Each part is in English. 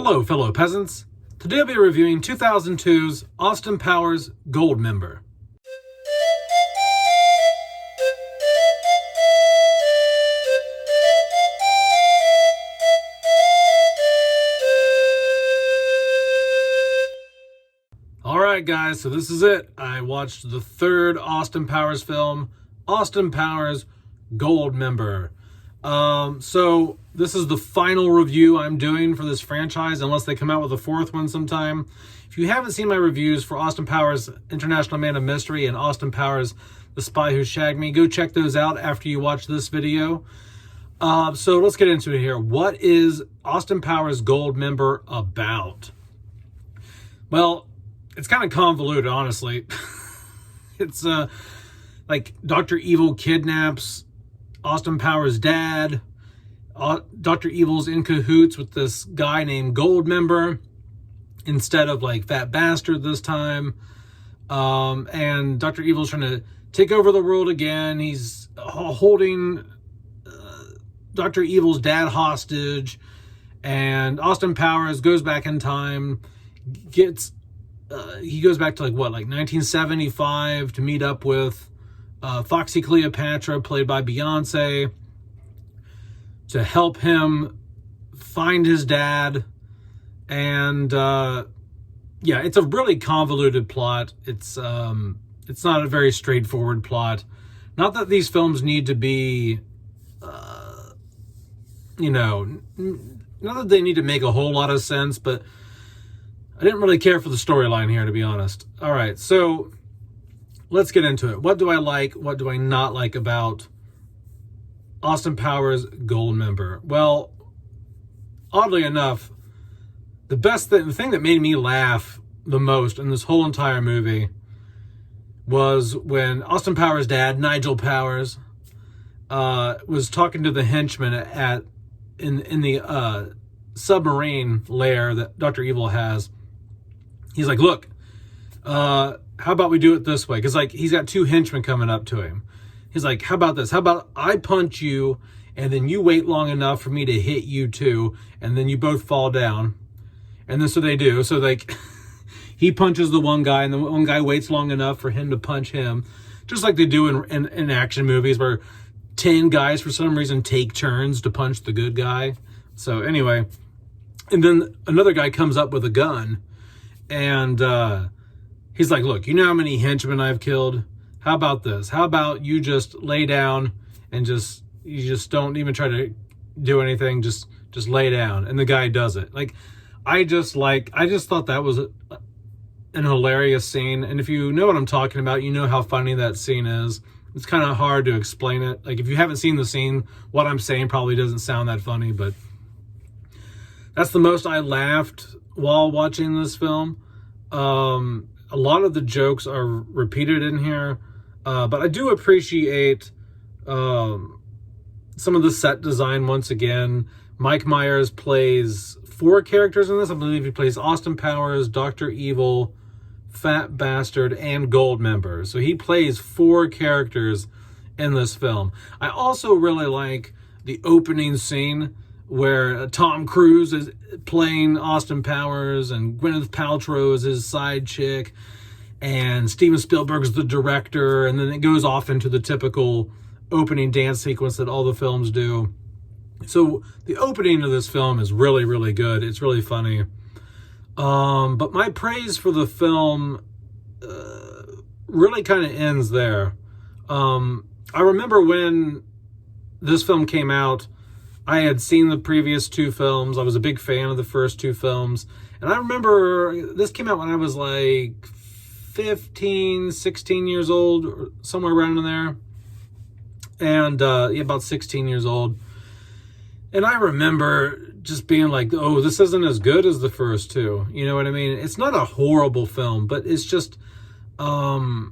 Hello, fellow peasants. Today I'll be reviewing 2002's Austin Powers Goldmember. Alright guys, so this is it. I watched the third Austin Powers film, Austin Powers Goldmember. So this is the final review I'm doing for this franchise, unless they come out with a fourth one sometime. If you haven't seen my reviews for Austin Powers International Man of Mystery and Austin Powers The Spy Who Shagged Me, go check those out after you watch this video. So let's get into it here. What is Austin Powers Goldmember about? Well, it's kind of convoluted, honestly. It's like Dr. Evil kidnaps Austin Powers' dad. Dr. Evil's in cahoots with this guy named Goldmember instead of like Fat Bastard this time. And Dr. Evil's trying to take over the world again. He's holding Dr. Evil's dad hostage. And Austin Powers goes back in time, he goes back to like 1975 to meet up with Foxy Cleopatra, played by Beyonce, to help him find his dad. And yeah, it's a really convoluted plot. It's not a very straightforward plot. Not that these films need to be, not that they need to make a whole lot of sense, but I didn't really care for the storyline here, to be honest. All right, so let's get into it. What do I like? What do I not like about Austin Powers Goldmember? Well, oddly enough, the thing that made me laugh the most in this whole entire movie was when Austin Powers' dad, Nigel Powers, was talking to the henchman in the submarine lair that Dr. Evil has. He's like, look, how about we do it this way? Because like he's got two henchmen coming up to him. He's like, how about this? How about I punch you and then you wait long enough for me to hit you too, and then you both fall down. And then so they do. So like he punches the one guy and the one guy waits long enough for him to punch him. Just like they do in action movies where 10 guys for some reason take turns to punch the good guy. So anyway, and then another guy comes up with a gun. And he's like, look, you know how many henchmen I've killed? How about this? How about you just lay down and you just don't even try to do anything. Just lay down. And the guy does it. I just thought that was an hilarious scene. And if you know what I'm talking about, you know how funny that scene is. It's kind of hard to explain it. Like if you haven't seen the scene, what I'm saying probably doesn't sound that funny, but that's the most I laughed while watching this film. A lot of the jokes are repeated in here, but I do appreciate some of the set design once again. Mike Myers plays 4 characters in this. I believe he plays Austin Powers, Dr. Evil, Fat Bastard, and Goldmember. So he plays 4 characters in this film. I also really like the opening scene where Tom Cruise is playing Austin Powers and Gwyneth Paltrow is his side chick and Steven Spielberg's the director, and then it goes off into the typical opening dance sequence that all the films do. So the opening of this film is really, really good. It's really funny. But my praise for the film really kind of ends there. I remember when this film came out, I had seen the previous 2 films. I was a big fan of the first 2 films. And I remember this came out when I was like 15, 16 years old, or somewhere around in there. And yeah, about 16 years old. And I remember just being like, oh, this isn't as good as the first 2. You know what I mean? It's not a horrible film, but it's just the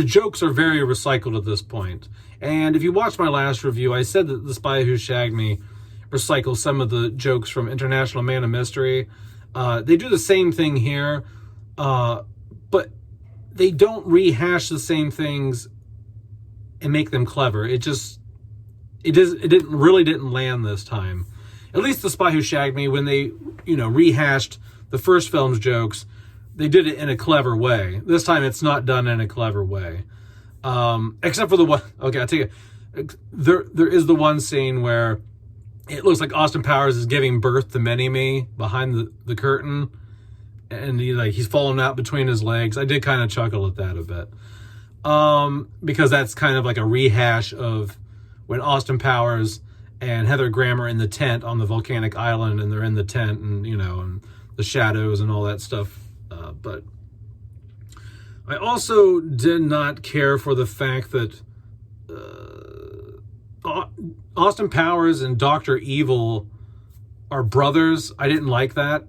jokes are very recycled at this point. And if you watched my last review, I said that The Spy Who Shagged Me recycles some of the jokes from International Man of Mystery. They do the same thing here, but they don't rehash the same things and make them clever. It didn't land this time. at least The Spy Who Shagged Me, when they, rehashed the first film's jokes, they did it in a clever way. This time it's not done in a clever way. Except for the one, okay, I'll tell you, there is the one scene where it looks like Austin Powers is giving birth to Mini-Me behind the curtain, and he's falling out between his legs. I did kind of chuckle at that a bit. Because that's kind of like a rehash of when Austin Powers and Heather Graham are in the tent on the volcanic island, and they're in the tent, and and the shadows and all that stuff. But I also did not care for the fact that Austin Powers and Dr. Evil are brothers. I didn't like that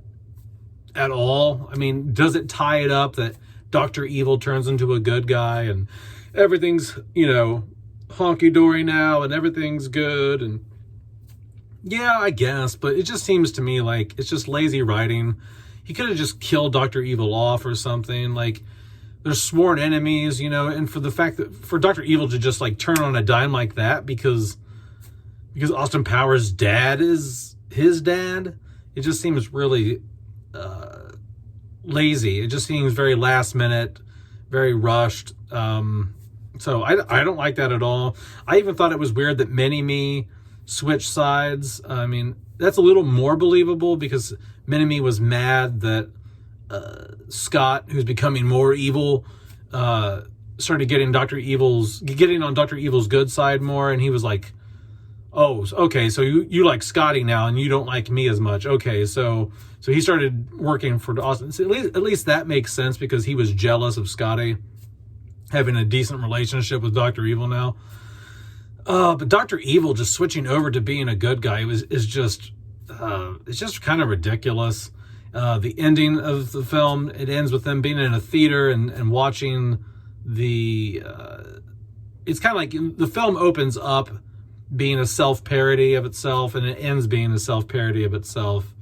at all. I mean, does it tie it up that Dr. Evil turns into a good guy and everything's, honky-dory now and everything's good? And yeah, I guess, but it just seems to me like it's just lazy writing. He could have just killed Dr. Evil off or something. Like, they're sworn enemies, and for the fact that for Dr. Evil to just like turn on a dime like that because Austin Powers' dad is his dad, it just seems really lazy. It just seems very last minute, very rushed. So I don't like that at all. I even thought it was weird that Mini-Me switched sides. I mean, that's a little more believable because Mini-Me was mad that Scott, who's becoming more evil, started getting on Dr. Evil's good side more, and he was like, oh, okay, so you like Scotty now, and you don't like me as much. Okay, so he started working for Austin. So at least that makes sense because he was jealous of Scotty having a decent relationship with Dr. Evil now. But Dr. Evil just switching over to being a good guy is just it's just kind of ridiculous. The ending of the film, it ends with them being in a theater and watching it's kind of like the film opens up being a self-parody of itself, and it ends being a self-parody of itself,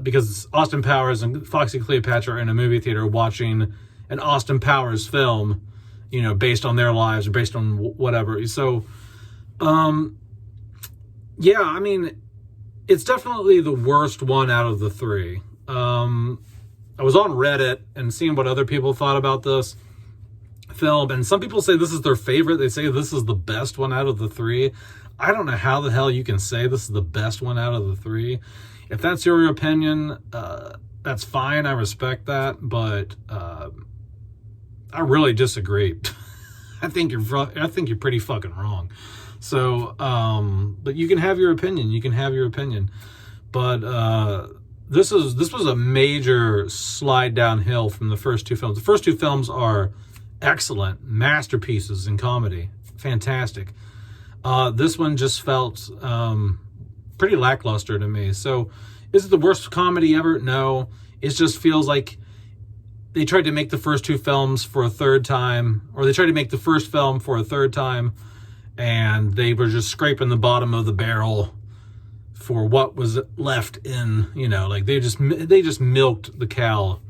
because Austin Powers and Foxy Cleopatra are in a movie theater watching an Austin Powers film, based on their lives or based on whatever. So, yeah, I mean, it's definitely the worst one out of the three. I was on Reddit and seeing what other people thought about this film, and some people say this is their favorite. They say this is the best one out of the three. I don't know how the hell you can say this is the best one out of the three. If that's your opinion, that's fine. I respect that, but I really disagree. I think you're pretty fucking wrong. So, but you can have your opinion. You can have your opinion. But this was a major slide downhill from the first two films. The first two films are excellent masterpieces in comedy, fantastic. This one just felt pretty lackluster to me. So, is it the worst comedy ever? No. It just feels like they tried to make the first two films for a third time, or they tried to make the first film for a third time, and they were just scraping the bottom of the barrel for what was left in, like they just milked the cow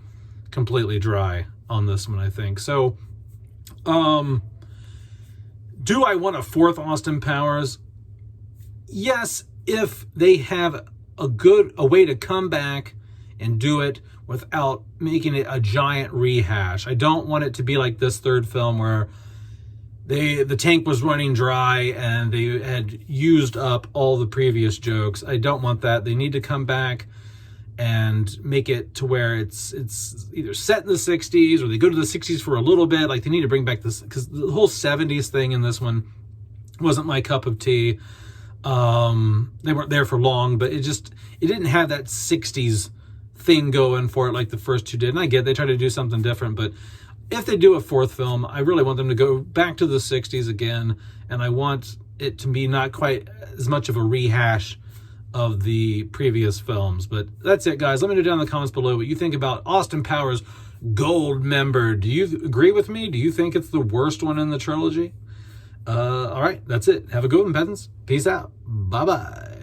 completely dry on this one, I think. So, do I want a fourth Austin Powers? Yes, if they have a way to come back and do it without making it a giant rehash. I don't want it to be like this third film where the tank was running dry and they had used up all the previous jokes. I don't want that. They need to come back and make it to where it's either set in the 60s or they go to the 60s for a little bit. Like, they need to bring back this, because the whole 70s thing in this one wasn't my cup of tea. They weren't there for long, but it didn't have that 60s thing going for it like the first two did. And I get they try to do something different, but if they do a fourth film, I really want them to go back to the 60s again, and I want it to be not quite as much of a rehash of the previous films. But that's it, guys. Let me know down in the comments below what you think about Austin Powers Goldmember. Do you agree with me? Do you think it's the worst one in the trilogy? All right, that's it. Have a good one, peasants. Peace out. Bye-bye.